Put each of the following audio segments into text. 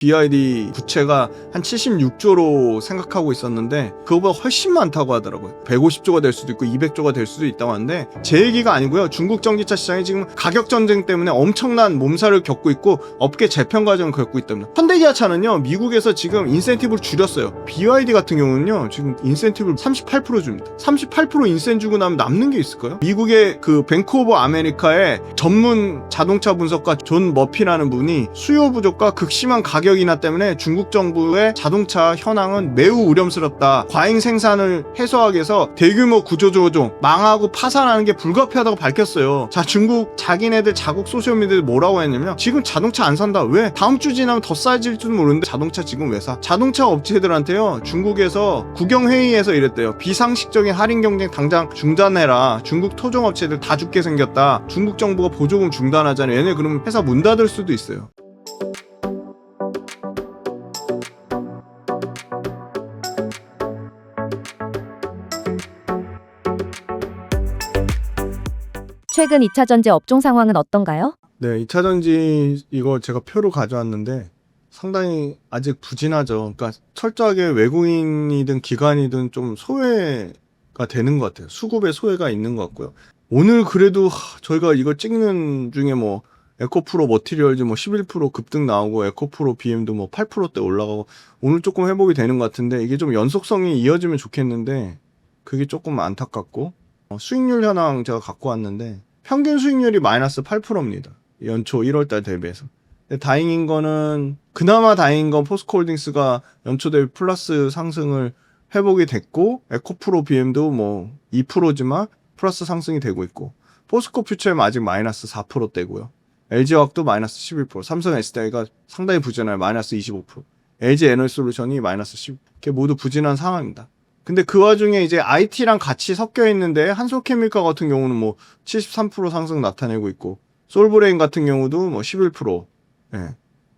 BYD 부채가 한 76조로 생각하고 있었는데 그거보다 훨씬 많다고 하더라고요. 150조가 될 수도 있고 200조가 될 수도 있다고 하는데 제 얘기가 아니고요. 중국 전기차 시장이 지금 가격 전쟁 때문에 엄청난 몸살을 겪고 있고 업계 재편 과정을 겪고 있답니다. 현대기아차는요, 미국에서 지금 인센티브를 줄였어요. BYD 같은 경우는요, 지금 인센티브를 38% 줍니다. 38% 인센 주고 나면 남는 게 있을까요? 미국의 그 뱅크 오브 아메리카의 전문 자동차 분석가 존 머피라는 분이 수요 부족과 극심한 가격 인하 때문에 중국 정부의 자동차 현황은 매우 우려스럽다. 과잉 생산을 해소하기 위해서 대규모 구조조정, 망하고 파산하는 게 불가피하다고 밝혔어요. 자, 중국 자기네들 자국 소셜미디어에 뭐라고 했냐면 지금 자동차 안 산다. 왜? 다음 주 지나면 더 싸질지도 모르는데 자동차 지금 왜 사? 자동차 업체들한테요, 중국에서 국영회의에서 이랬대요. 비상식적인 할인 경쟁 당장 중단해라. 중국 토종업체들 다 죽게 생겼다. 중국 정부가 보조금 중단하잖아요. 얘네 그러면 회사 문 닫을 수도 있어요. 최근 2차전지 업종 상황은 어떤가요? 네, 2차전지 이거 제가 표로 가져왔는데 상당히 아직 부진하죠. 그러니까 철저하게 외국인이든 기관이든 좀 소외가 되는 것 같아요. 수급에 소외가 있는 것 같고요. 오늘 그래도 저희가 이거 찍는 중에 뭐 에코프로 머티리얼즈 뭐 11% 급등 나오고 에코프로 BM도 뭐 8%대 올라가고 오늘 조금 회복이 되는 것 같은데 이게 좀 연속성이 이어지면 좋겠는데 그게 조금 안타깝고, 수익률 현황 제가 갖고 왔는데 평균 수익률이 마이너스 8%입니다. 연초 1월달 대비해서. 근데 다행인 거는, 그나마 다행인 건 포스코홀딩스가 연초 대비 플러스 상승을 회복이 됐고, 에코프로 BM도 뭐 2%지만 플러스 상승이 되고 있고, 포스코 퓨처엠 아직 마이너스 4%대고요. LG화학도 마이너스 11%, 삼성 SDI가 상당히 부진해요. 마이너스 25%, LG 에너지솔루션이 마이너스 10%. 이렇게 모두 부진한 상황입니다. 근데 그 와중에 이제 IT랑 같이 섞여 있는데 한솔케미칼 같은 경우는 뭐 73% 상승 나타내고 있고, 솔브레인 같은 경우도 뭐 11%, 예.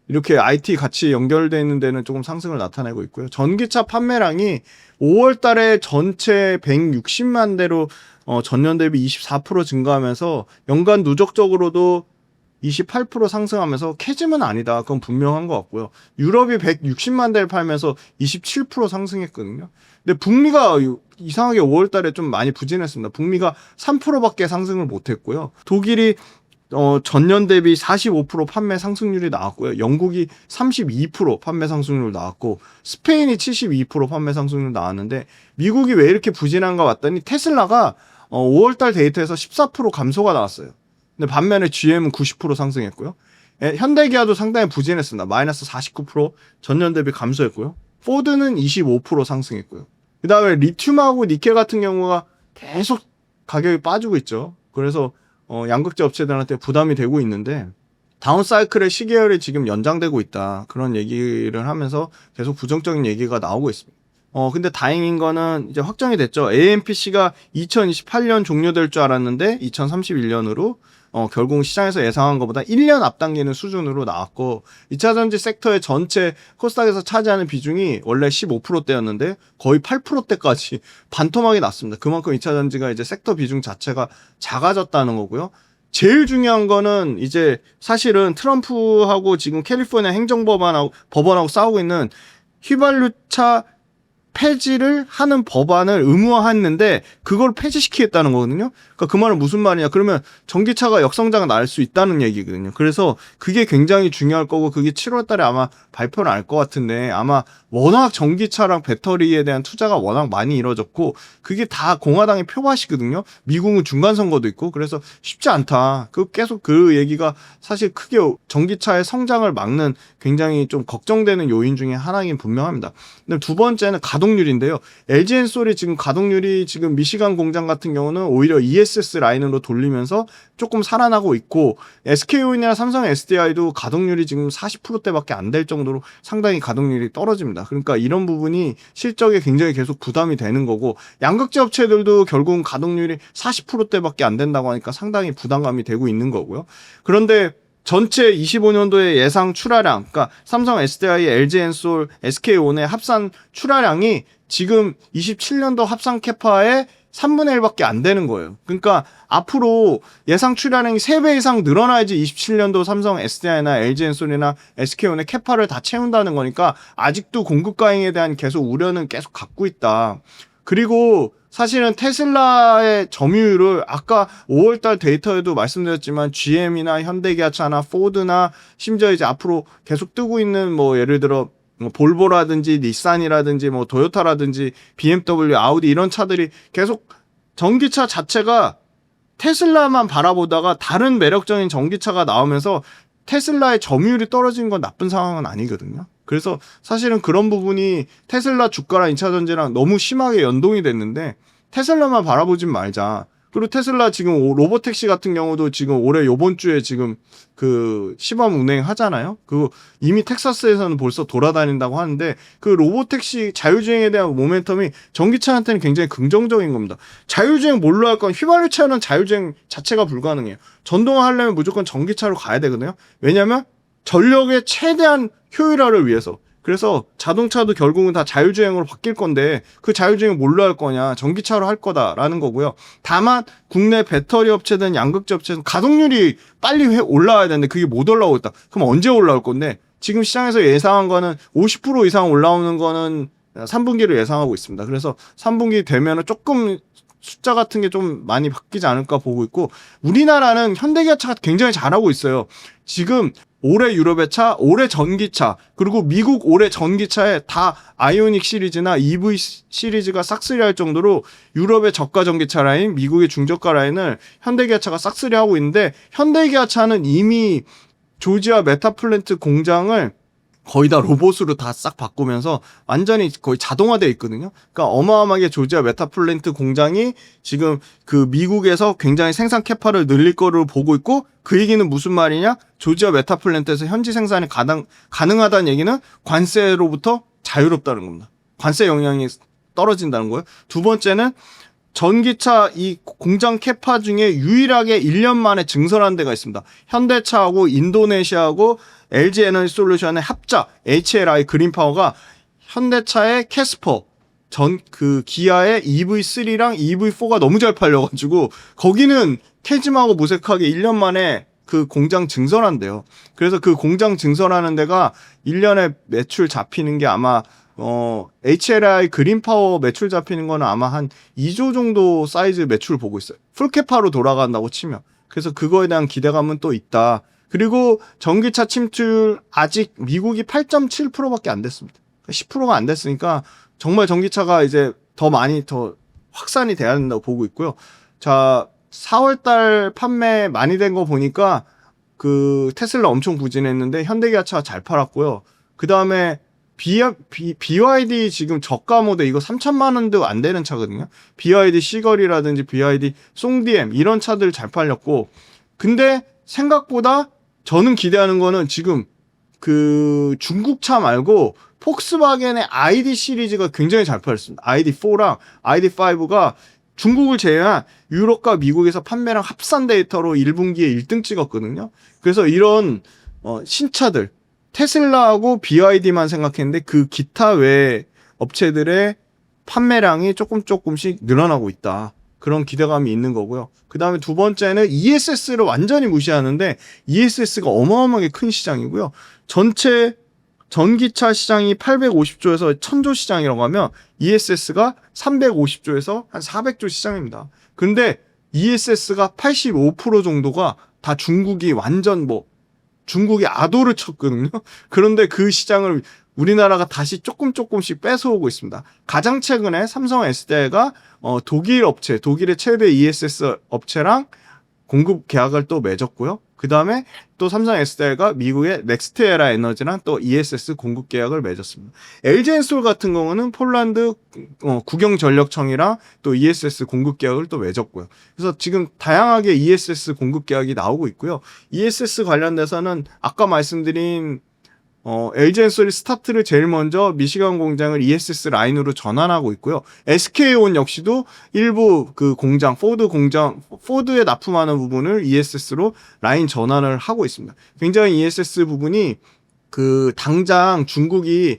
이렇게 IT 같이 연결되어 있는 데는 조금 상승을 나타내고 있고요. 전기차 판매량이 5월 달에 전체 160만 대로 전년 대비 24% 증가하면서 연간 누적적으로도 28% 상승하면서 캐즘은 아니다. 그건 분명한 것 같고요. 유럽이 160만 대를 팔면서 27% 상승했거든요. 근데 북미가 이상하게 5월 달에 좀 많이 부진했습니다. 북미가 3%밖에 상승을 못했고요. 독일이 전년 대비 45% 판매 상승률이 나왔고요. 영국이 32% 판매 상승률 나왔고, 스페인이 72% 판매 상승률 나왔는데, 미국이 왜 이렇게 부진한가 봤더니 테슬라가 5월달 데이터에서 14% 감소가 나왔어요. 근데 반면에 GM은 90% 상승했고요. 현대기아도 상당히 부진했습니다. 마이너스 49% 전년 대비 감소했고요. 포드는 25% 상승했고요. 그 다음에 리튬하고 니켈 같은 경우가 계속 가격이 빠지고 있죠. 그래서 양극재 업체들한테 부담이 되고 있는데, 다운사이클의 시계열이 지금 연장되고 있다. 그런 얘기를 하면서 계속 부정적인 얘기가 나오고 있습니다. 근데 다행인 거는 이제 확정이 됐죠. AMPC가 2028년 종료될 줄 알았는데 2031년으로 결국 시장에서 예상한 것보다 1년 앞당기는 수준으로 나왔고, 2차전지 섹터의 전체 코스닥에서 차지하는 비중이 원래 15%대였는데 거의 8%대까지 반토막이 났습니다. 그만큼 2차전지가 이제 섹터 비중 자체가 작아졌다는 거고요. 제일 중요한 거는 이제 사실은 트럼프하고 지금 캘리포니아 법원하고 싸우고 있는 휘발유차 폐지를 하는 법안을 의무화했는데 그걸 폐지시키겠다는 거거든요. 그러니까 그 말은 무슨 말이냐? 그러면 전기차가 역성장을 날 수 있다는 얘기거든요. 그래서 그게 굉장히 중요할 거고, 그게 7월 달에 아마 발표를 알 것 같은데, 아마 워낙 전기차랑 배터리에 대한 투자가 워낙 많이 이루어졌고, 그게 다 공화당의 표밭이거든요. 미국은 중간 선거도 있고, 그래서 쉽지 않다. 계속 그 얘기가 사실 크게 전기차의 성장을 막는 굉장히 좀 걱정되는 요인 중에 하나긴 분명합니다. 근데 두 번째는 가동률인데요. LG엔솔이 지금 가동률이 지금 미시간 공장 같은 경우는 오히려 ESS 라인으로 돌리면서 조금 살아나고 있고, SK온이나 삼성 SDI도 가동률이 지금 40%대밖에 안 될 정도로 상당히 가동률이 떨어집니다. 그러니까 이런 부분이 실적에 굉장히 계속 부담이 되는 거고, 양극재 업체들도 결국은 가동률이 40%대밖에 안 된다고 하니까 상당히 부담감이 되고 있는 거고요. 그런데 전체 25년도의 예상 출하량, 그러니까 삼성 SDI, LG엔솔, SK온의 합산 출하량이 지금 27년도 합산 캐파의 3분의 1밖에 안 되는 거예요. 그러니까 앞으로 예상 출하량이 3배 이상 늘어나야지 27년도 삼성 SDI나 LG엔솔이나 SK온의 캐파를 다 채운다는 거니까 아직도 공급 과잉에 대한 계속 우려는 계속 갖고 있다. 그리고 사실은 테슬라의 점유율을 아까 5월달 데이터에도 말씀드렸지만 GM이나 현대기아차나 포드나 심지어 이제 앞으로 계속 뜨고 있는 뭐 예를 들어 뭐 볼보라든지 닛산이라든지 뭐 토요타라든지 BMW, 아우디 이런 차들이 계속 전기차 자체가 테슬라만 바라보다가 다른 매력적인 전기차가 나오면서 테슬라의 점유율이 떨어지는 건 나쁜 상황은 아니거든요. 그래서 사실은 그런 부분이 테슬라 주가랑 2차 전지랑 너무 심하게 연동이 됐는데 테슬라만 바라보진 말자. 그리고 테슬라 지금 로보택시 같은 경우도 지금 올해 요번 주에 지금 그 시범 운행하잖아요. 그 이미 텍사스에서는 벌써 돌아다닌다고 하는데 그 로보택시 자율주행에 대한 모멘텀이 전기차한테는 굉장히 긍정적인 겁니다. 자율주행 뭘로 할 건 휘발유차는 자율주행 자체가 불가능해요. 전동화 하려면 무조건 전기차로 가야 되거든요. 왜냐하면 전력의 최대한 효율화를 위해서. 그래서 자동차도 결국은 다 자율주행으로 바뀔 건데 그 자율주행 뭘로 할 거냐, 전기차로 할 거다라는 거고요. 다만 국내 배터리 업체든 양극재 업체든 가동률이 빨리 올라와야 되는데 그게 못 올라오고 있다. 그럼 언제 올라올 건데 지금 시장에서 예상한 거는 50% 이상 올라오는 거는 3분기를 예상하고 있습니다. 그래서 3분기 되면은 조금 숫자 같은 게 좀 많이 바뀌지 않을까 보고 있고, 우리나라는 현대기아차가 굉장히 잘하고 있어요. 지금 올해 유럽의 차, 올해 전기차, 그리고 미국 올해 전기차에 다 아이오닉 시리즈나 EV 시리즈가 싹쓸이할 정도로 유럽의 저가 전기차 라인, 미국의 중저가 라인을 현대기아차가 싹쓸이하고 있는데, 현대기아차는 이미 조지아 메타플랜트 공장을 거의 다 로봇으로 다 싹 바꾸면서 완전히 거의 자동화되어 있거든요. 그러니까 어마어마하게 조지아 메타플랜트 공장이 지금 그 미국에서 굉장히 생산 캐파를 늘릴 거를 보고 있고, 그 얘기는 무슨 말이냐? 조지아 메타플랜트에서 현지 생산이 가능하다는 얘기는 관세로부터 자유롭다는 겁니다. 관세 영향이 떨어진다는 거예요. 두 번째는 전기차 이 공장 캐파 중에 유일하게 1년 만에 증설한 데가 있습니다. 현대차하고 인도네시아하고 LG 에너지 솔루션의 합작 HLI 그린파워가 현대차의 캐스퍼 그 기아의 EV3랑 EV4가 너무 잘 팔려가지고 거기는 캐즘하고 무색하게 1년 만에 그 공장 증설한대요. 그래서 그 공장 증설하는 데가 1년에 매출 잡히는 게 아마 HLI 그린파워 매출 잡히는 거는 아마 한 2조 정도 사이즈 매출 보고 있어요. 풀캐파로 돌아간다고 치면. 그래서 그거에 대한 기대감은 또 있다. 그리고 전기차 침투율 아직 미국이 8.7%밖에 안 됐습니다. 10%가 안 됐으니까 정말 전기차가 이제 더 많이 더 확산이 돼야 된다고 보고 있고요. 자, 4월달 판매 많이 된 거 보니까 그 테슬라 엄청 부진했는데 현대기아차가 잘 팔았고요. 그 다음에 BYD 지금 저가 모델 이거 3천만 원도 안 되는 차거든요. BYD 시걸이라든지 BYD 송DM 이런 차들 잘 팔렸고, 근데 생각보다 저는 기대하는 거는 지금 그 중국차 말고 폭스바겐의 ID 시리즈가 굉장히 잘 팔렸습니다. ID4랑 ID5가 중국을 제외한 유럽과 미국에서 판매량 합산 데이터로 1분기에 1등 찍었거든요. 그래서 이런 신차들 테슬라하고 BYD만 생각했는데 그 기타 외 업체들의 판매량이 조금씩 늘어나고 있다. 그런 기대감이 있는 거고요. 그 다음에 두 번째는 ESS를 완전히 무시하는데 ESS가 어마어마하게 큰 시장이고요. 전체 전기차 시장이 850조에서 1000조 시장이라고 하면 ESS가 350조에서 한 400조 시장입니다. 근데 ESS가 85% 정도가 다 중국이 완전 중국이 아도를 쳤거든요. 그런데 그 시장을 우리나라가 다시 조금씩 뺏어오고 있습니다. 가장 최근에 삼성 SDI가 독일 업체, 독일의 최대 ESS 업체랑 공급 계약을 또 맺었고요. 그 다음에 또 삼성 SDI가 미국의 넥스트에라 에너지랑 또 ESS 공급 계약을 맺었습니다. LG엔솔 같은 경우는 폴란드 국영전력청이랑 또 ESS 공급 계약을 또 맺었고요. 그래서 지금 다양하게 ESS 공급 계약이 나오고 있고요. ESS 관련돼서는 아까 말씀드린 LG엔솔이 스타트를 제일 먼저 미시간 공장을 ESS 라인으로 전환하고 있고요. SK온 역시도 일부 그 공장, 포드에 납품하는 부분을 ESS로 라인 전환을 하고 있습니다. 굉장히 ESS 부분이 그 당장 중국이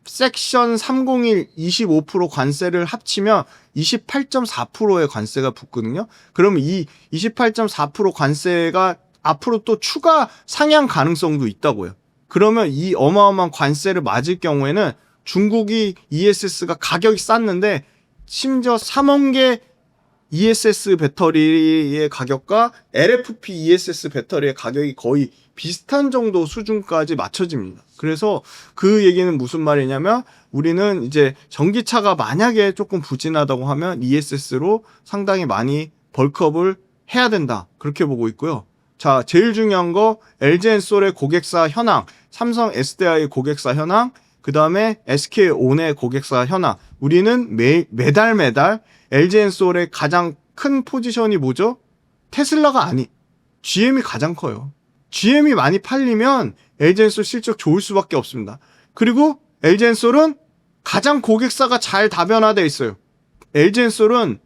섹션 301 25% 관세를 합치면 28.4%의 관세가 붙거든요. 그러면 이 28.4% 관세가 앞으로 또 추가 상향 가능성도 있다고요. 그러면 이 어마어마한 관세를 맞을 경우에는 중국이 ESS가 가격이 쌌는데 심지어 3원 개 ESS 배터리의 가격과 LFP ESS 배터리의 가격이 거의 비슷한 정도 수준까지 맞춰집니다. 그래서 그 얘기는 무슨 말이냐면 우리는 이제 전기차가 만약에 조금 부진하다고 하면 ESS로 상당히 많이 벌크업을 해야 된다. 그렇게 보고 있고요. 자, 제일 중요한 거 LG엔솔의 고객사 현황, 삼성 SDI 고객사 현황, 그 다음에 SK온의 고객사 현황. 우리는 매달 LG엔솔의 가장 큰 포지션이 뭐죠? 테슬라가 아니, GM이 가장 커요. GM이 많이 팔리면 LG엔솔 실적 좋을 수밖에 없습니다. 그리고 LG엔솔은 가장 고객사가 잘 다변화되어 있어요. LG엔솔은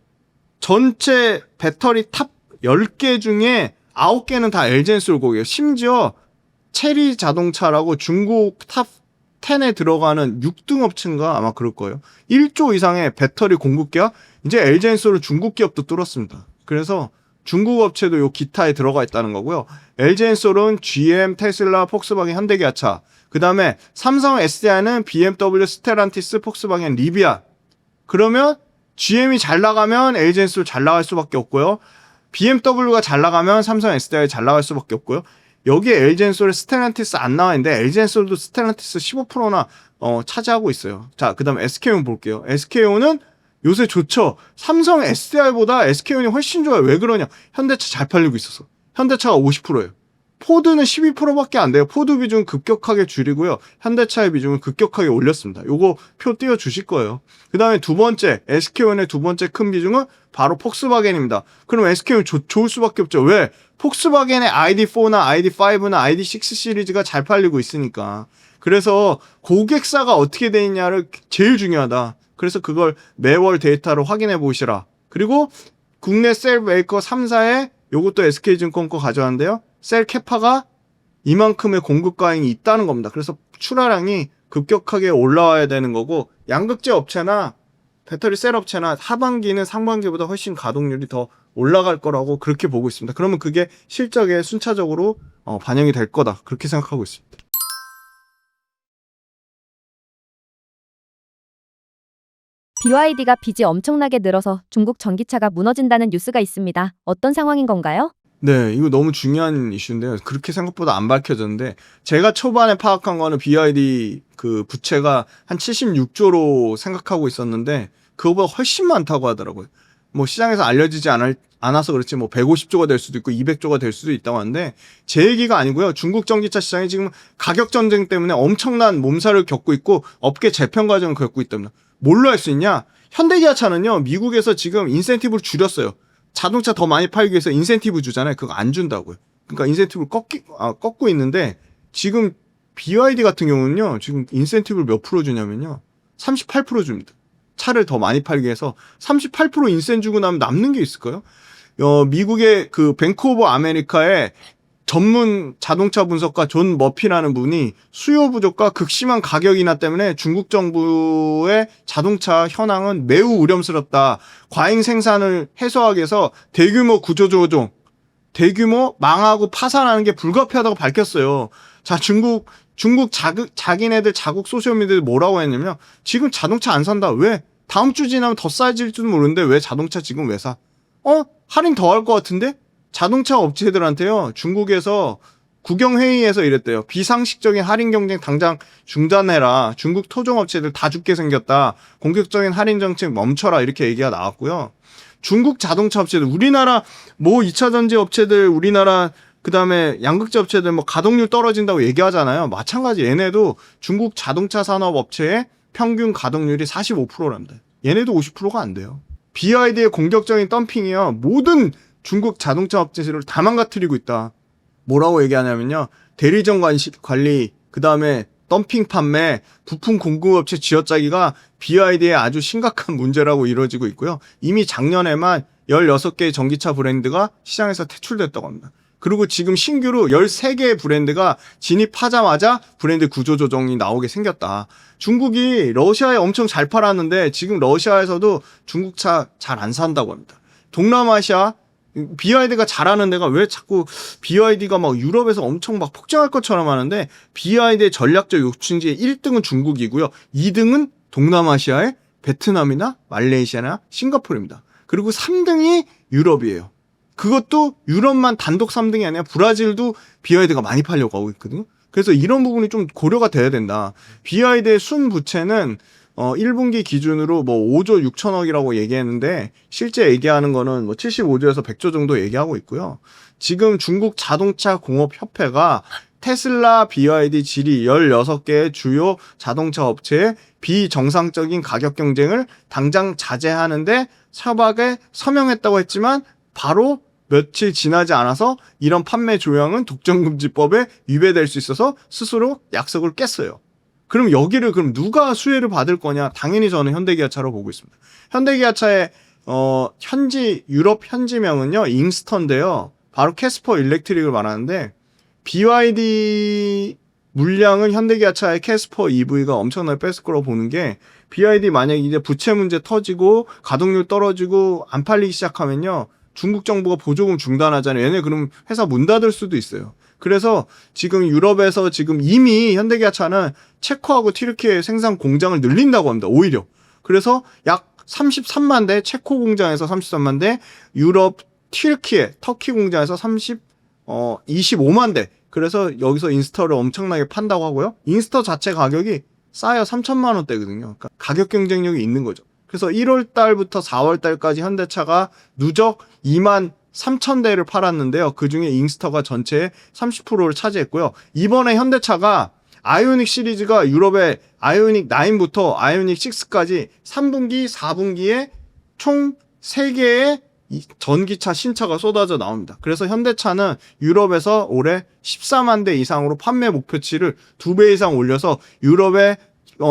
전체 배터리 탑 10개 중에 9개는 다 LG엔솔 고객이에요. 심지어 체리 자동차라고 중국 탑 10에 들어가는 6등 업체인가 아마 그럴 거예요. 1조 이상의 배터리 공급기가 이제 LG엔솔은 중국 기업도 뚫었습니다. 그래서 중국 업체도 요 기타에 들어가 있다는 거고요. LG엔솔은 GM, 테슬라, 폭스바겐, 현대기아차. 그 다음에 삼성 SDI는 BMW, 스텔란티스, 폭스바겐, 리비안. 그러면 GM이 잘 나가면 LG엔솔 잘 나갈 수밖에 없고요. BMW가 잘 나가면 삼성 SDI 잘 나갈 수밖에 없고요. 여기에 LG엔솔에 스텔란티스 안 나와 있는데 LG엔솔도 스텔란티스 15%나 차지하고 있어요. 자, 그 다음에 SK온 볼게요. SK온은 요새 좋죠. 삼성 SDI보다 SK온이 훨씬 좋아요. 왜 그러냐? 현대차 잘 팔리고 있어서. 현대차가 50%예요. 포드는 12%밖에 안 돼요. 포드 비중 급격하게 줄이고요. 현대차의 비중을 급격하게 올렸습니다. 요거 표 띄워주실 거예요. 그 다음에 두 번째, SK온의 두 번째 큰 비중은 바로 폭스바겐입니다. 그럼 SK온 좋을 수밖에 없죠. 왜? 폭스바겐의 ID4나 ID5나 ID6 시리즈가 잘 팔리고 있으니까. 그래서 고객사가 어떻게 돼 있냐를 제일 중요하다. 그래서 그걸 매월 데이터로 확인해 보시라. 그리고 국내 셀 메이커 3사에 요것도 SK증권 거 가져왔는데요. 셀 캐파가 이만큼의 공급 과잉이 있다는 겁니다. 그래서 출하량이 급격하게 올라와야 되는 거고 양극재 업체나 배터리 셀 업체나 하반기는 상반기보다 훨씬 가동률이 더 올라갈 거라고 그렇게 보고 있습니다. 그러면 그게 실적에 순차적으로 반영이 될 거다. 그렇게 생각하고 있습니다. BYD가 빚이 엄청나게 늘어서 중국 전기차가 무너진다는 뉴스가 있습니다. 어떤 상황인 건가요? 네, 이거 너무 중요한 이슈인데요. 그렇게 생각보다 안 밝혀졌는데 제가 초반에 파악한 거는 BYD 그 부채가 한 76조로 생각하고 있었는데 그거보다 훨씬 많다고 하더라고요. 뭐 시장에서 알려지지 않아서 그렇지 뭐 150조가 될 수도 있고 200조가 될 수도 있다고 하는데 제 얘기가 아니고요. 중국 전기차 시장이 지금 가격 전쟁 때문에 엄청난 몸살을 겪고 있고 업계 재편 과정을 겪고 있답니다. 뭘로 할 수 있냐? 현대기아차는요. 미국에서 지금 인센티브를 줄였어요. 자동차 더 많이 팔기 위해서 인센티브 주잖아요. 그거 안 준다고요. 그러니까 인센티브를 꺾고 있는데 지금 BYD 같은 경우는요. 지금 인센티브를 몇 프로 주냐면요. 38% 줍니다. 차를 더 많이 팔기 위해서 38% 인센 주고 나면 남는 게 있을까요? 미국의 그 뱅크 오브 아메리카의 전문 자동차 분석가 존 머피라는 분이 수요 부족과 극심한 가격 인하 때문에 중국 정부의 자동차 현황은 매우 우려스럽다. 과잉 생산을 해소하기 위해서 대규모 구조조정, 대규모 망하고 파산하는 게 불가피하다고 밝혔어요. 자, 중국 자기네들 자국 소셜미디어에 뭐라고 했냐면 지금 자동차 안 산다. 왜? 다음 주 지나면 더 싸질지도 모르는데 왜 자동차 지금 왜 사? 할인 더 할 것 같은데? 자동차 업체들한테요. 중국에서 국영회의에서 이랬대요. 비상식적인 할인 경쟁 당장 중단해라. 중국 토종업체들 다 죽게 생겼다. 공격적인 할인 정책 멈춰라. 이렇게 얘기가 나왔고요. 중국 자동차 업체들, 우리나라 뭐 2차 전지 업체들, 우리나라 그다음에 양극재 업체들 뭐 가동률 떨어진다고 얘기하잖아요. 마찬가지 얘네도 중국 자동차 산업 업체의 평균 가동률이 45%랍니다. 얘네도 50%가 안 돼요. BYD의 공격적인 덤핑이요. 모든 중국 자동차 업체들을 다 망가뜨리고 있다. 뭐라고 얘기하냐면요. 대리점 관리, 그 다음에 덤핑 판매, 부품 공급업체 쥐어짜기가 BYD의 아주 심각한 문제라고 이루어지고 있고요. 이미 작년에만 16개의 전기차 브랜드가 시장에서 퇴출됐다고 합니다. 그리고 지금 신규로 13개의 브랜드가 진입하자마자 브랜드 구조조정이 나오게 생겼다. 중국이 러시아에 엄청 잘 팔았는데 지금 러시아에서도 중국 차 잘 안 산다고 합니다. 동남아시아 BYD가 잘하는 데가 왜 자꾸 BYD가 막 유럽에서 엄청 막 폭증할 것처럼 하는데 BYD의 전략적 요충지의 1등은 중국이고요. 2등은 동남아시아의 베트남이나 말레이시아나 싱가포르입니다. 그리고 3등이 유럽이에요. 그것도 유럽만 단독 3등이 아니라 브라질도 BYD가 많이 팔려고 하고 있거든요. 그래서 이런 부분이 좀 고려가 돼야 된다. BYD의 순부채는 1분기 기준으로 뭐 5조 6천억이라고 얘기했는데 실제 얘기하는 거는 뭐 75조에서 100조 정도 얘기하고 있고요. 지금 중국 자동차 공업 협회가 테슬라, BYD, 지리 16개의 주요 자동차 업체의 비정상적인 가격 경쟁을 당장 자제하는데 협약에 서명했다고 했지만 바로 며칠 지나지 않아서 이런 판매 조항은 독점금지법에 위배될 수 있어서 스스로 약속을 깼어요. 그럼 여기를 그럼 누가 수혜를 받을 거냐? 당연히 저는 현대기아차로 보고 있습니다. 현대기아차의 유럽 현지명은요 잉스터인데요. 바로 캐스퍼 일렉트릭을 말하는데 BYD 물량은 현대기아차의 캐스퍼 EV가 엄청나게 뺐을 거라고 보는 게 BYD 만약에 이제 부채 문제 터지고 가동률 떨어지고 안 팔리기 시작하면요 중국 정부가 보조금 중단하잖아요. 얘네 그럼 회사 문 닫을 수도 있어요. 그래서 지금 유럽에서 지금 이미 현대기아차는 체코하고 튀르키예 생산 공장을 늘린다고 합니다. 오히려. 그래서 약 33만 대 체코 공장에서 33만 대 유럽 튀르키예 터키 공장에서 25만 대. 그래서 여기서 인스터를 엄청나게 판다고 하고요. 인스터 자체 가격이 싸요. 3천만 원대거든요. 그러니까 가격 경쟁력이 있는 거죠. 그래서 1월 달부터 4월 달까지 현대차가 누적 2만 3천 대를 팔았는데요. 그중에 잉스터가 전체의 30%를 차지했고요. 이번에 현대차가 아이오닉 시리즈가 유럽의 아이오닉 9부터 아이오닉 6까지 3분기, 4분기에 총 3개의 전기차 신차가 쏟아져 나옵니다. 그래서 현대차는 유럽에서 올해 14만 대 이상으로 판매 목표치를 2배 이상 올려서 유럽의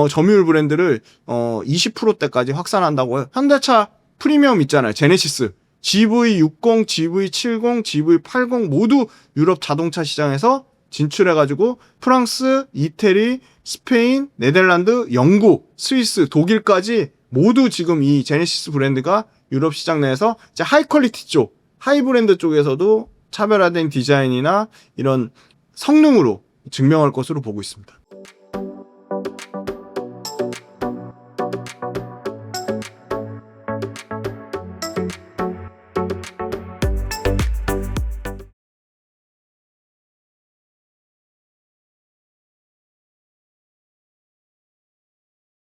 점유율 브랜드를 20%대까지 확산한다고 해요. 현대차 프리미엄 있잖아요. 제네시스. GV60, GV70, GV80 모두 유럽 자동차 시장에서 진출해가지고 프랑스, 이태리, 스페인, 네덜란드, 영국, 스위스, 독일까지 모두 지금 이 제네시스 브랜드가 유럽 시장 내에서 이제 하이 퀄리티 쪽, 하이 브랜드 쪽에서도 차별화된 디자인이나 이런 성능으로 증명할 것으로 보고 있습니다.